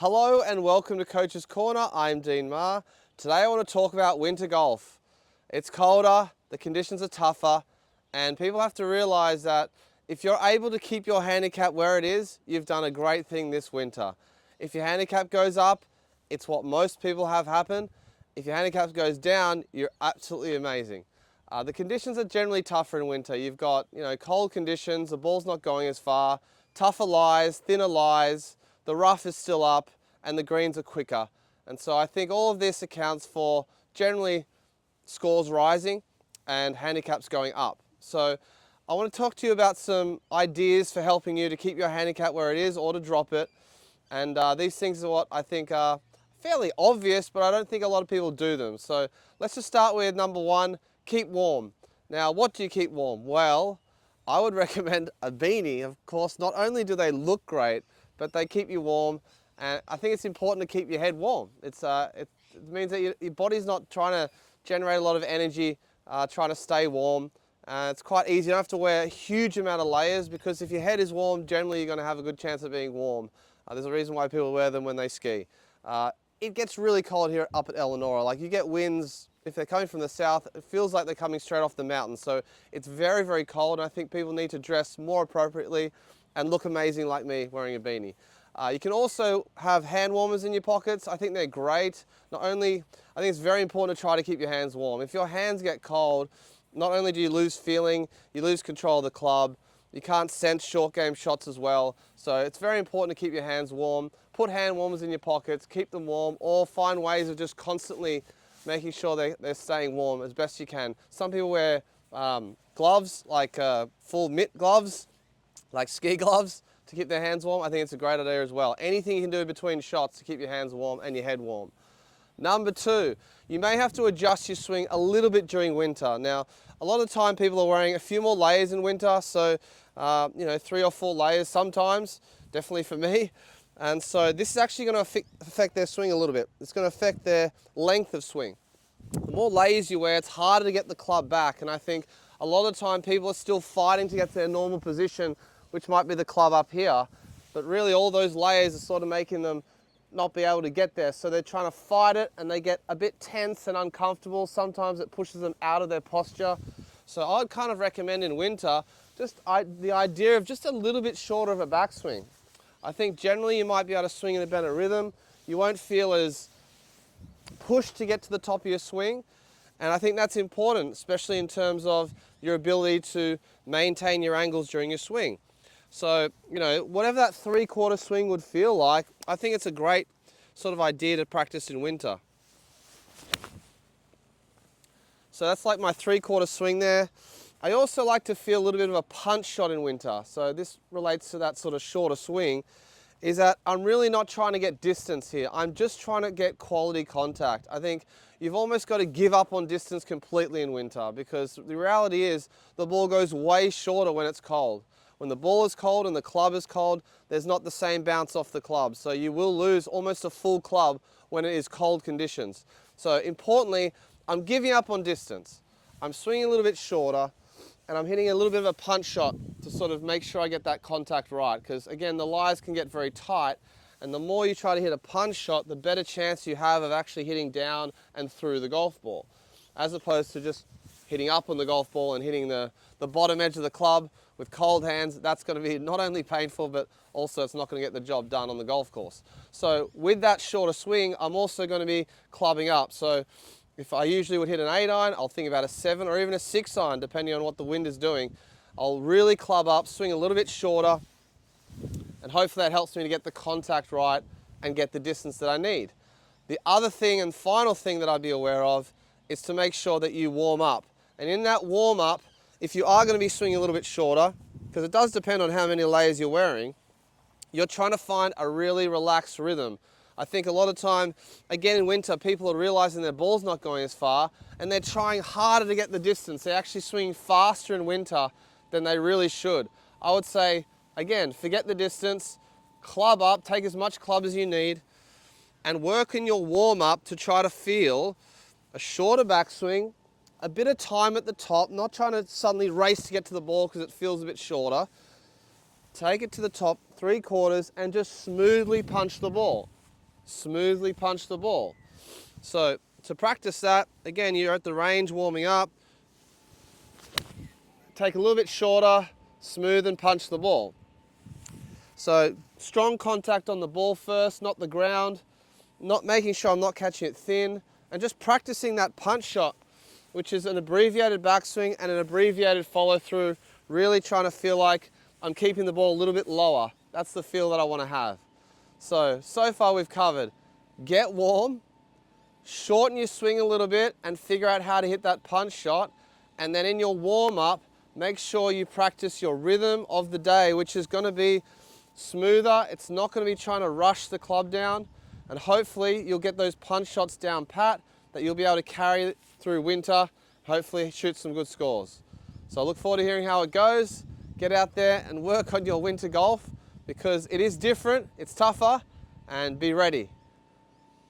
Hello and welcome to Coach's Corner. I'm Dean Meagher. Today I want to talk about winter golf. It's colder, the conditions are tougher, and people have to realize that if you're able to keep your handicap where it is, you've done a great thing this winter. If your handicap goes up, it's what most people have happen. If your handicap goes down, you're absolutely amazing. The conditions are generally tougher in winter. You've got, cold conditions, the ball's not going as far, tougher lies, thinner lies, the rough is still up, and the greens are quicker. And so I think all of this accounts for generally scores rising and handicaps going up. So I want to talk to you about some ideas for helping you to keep your handicap where it is or to drop it. And these things are what I think are fairly obvious, but I don't think a lot of people do them. So let's just start with number one, keep warm. Now, what do you keep warm? Well, I would recommend a beanie. Of course, not only do they look great, but they keep you warm. And I think it's important to keep your head warm. It means that your body's not trying to generate a lot of energy, trying to stay warm. It's quite easy. You don't have to wear a huge amount of layers because if your head is warm, generally you're going to have a good chance of being warm. There's a reason why people wear them when they ski. It gets really cold here up at Eleanor. Like, you get winds, if they're coming from the south, it feels like they're coming straight off the mountain. So it's very, very cold, and I think people need to dress more appropriately and look amazing like me wearing a beanie. You can also have hand warmers in your pockets. I think they're great. I think it's very important to try to keep your hands warm. If your hands get cold, not only do you lose feeling, you lose control of the club. You can't sense short game shots as well. So it's very important to keep your hands warm. Put hand warmers in your pockets, keep them warm, or find ways of just constantly making sure they're staying warm as best you can. Some people wear gloves, like full mitt gloves, like ski gloves, to keep their hands warm. I think it's a great idea as well. Anything you can do between shots to keep your hands warm and your head warm. Number two, you may have to adjust your swing a little bit during winter. Now, a lot of the time people are wearing a few more layers in winter, so 3 or 4 layers sometimes, definitely for me. And so this is actually going to affect their swing a little bit. It's going to affect their length of swing. The more layers you wear, it's harder to get the club back, and I think a lot of the time people are still fighting to get to their normal position, which might be the club up here, but really all those layers are sort of making them not be able to get there. So they're trying to fight it and they get a bit tense and uncomfortable. Sometimes it pushes them out of their posture. So I'd kind of recommend in winter the idea of just a little bit shorter of a backswing. I think generally you might be able to swing in a better rhythm. You won't feel as pushed to get to the top of your swing. And I think that's important, especially in terms of your ability to maintain your angles during your swing. So, whatever that 3/4 swing would feel like, I think it's a great sort of idea to practice in winter. So that's like my 3/4 swing there. I also like to feel a little bit of a punch shot in winter. So this relates to that sort of shorter swing, is that I'm really not trying to get distance here. I'm just trying to get quality contact. I think you've almost got to give up on distance completely in winter, because the reality is the ball goes way shorter when it's cold. When the ball is cold and the club is cold, there's not the same bounce off the club. So you will lose almost a full club when it is cold conditions. So importantly, I'm giving up on distance. I'm swinging a little bit shorter, and I'm hitting a little bit of a punch shot to sort of make sure I get that contact right. Because again, the lies can get very tight, and the more you try to hit a punch shot, the better chance you have of actually hitting down and through the golf ball, as opposed to just hitting up on the golf ball and hitting the bottom edge of the club with cold hands. That's going to be not only painful, but also it's not going to get the job done on the golf course. So with that shorter swing, I'm also going to be clubbing up. So if I usually would hit an 8-iron, I'll think about a 7 or even a 6-iron, depending on what the wind is doing. I'll really club up, swing a little bit shorter, and hopefully that helps me to get the contact right and get the distance that I need. The other thing and final thing that I'd be aware of is to make sure that you warm up. And in that warm up, if you are going to be swinging a little bit shorter, because it does depend on how many layers you're wearing, you're trying to find a really relaxed rhythm. I think a lot of time, again in winter, people are realizing their ball's not going as far, and they're trying harder to get the distance. They're actually swinging faster in winter than they really should. I would say, again, forget the distance, club up, take as much club as you need, and work in your warm up to try to feel a shorter backswing, a bit of time at the top, not trying to suddenly race to get to the ball because it feels a bit shorter. Take it to the top 3/4 and just smoothly punch the ball. smoothly punch the ball. So to practice that, again, you're at the range warming up, take a little bit shorter, smooth and punch the ball. So strong contact on the ball first, not the ground, not making sure I'm not catching it thin, and just practicing that punch shot, which is an abbreviated backswing and an abbreviated follow through, really trying to feel like I'm keeping the ball a little bit lower. That's the feel that I want to have. So far we've covered get warm, shorten your swing a little bit and figure out how to hit that punch shot. And then in your warm up, make sure you practice your rhythm of the day, which is going to be smoother. It's not going to be trying to rush the club down. And hopefully you'll get those punch shots down pat that you'll be able to carry through winter, hopefully shoot some good scores. So I look forward to hearing how it goes. Get out there and work on your winter golf because it is different, it's tougher, and be ready.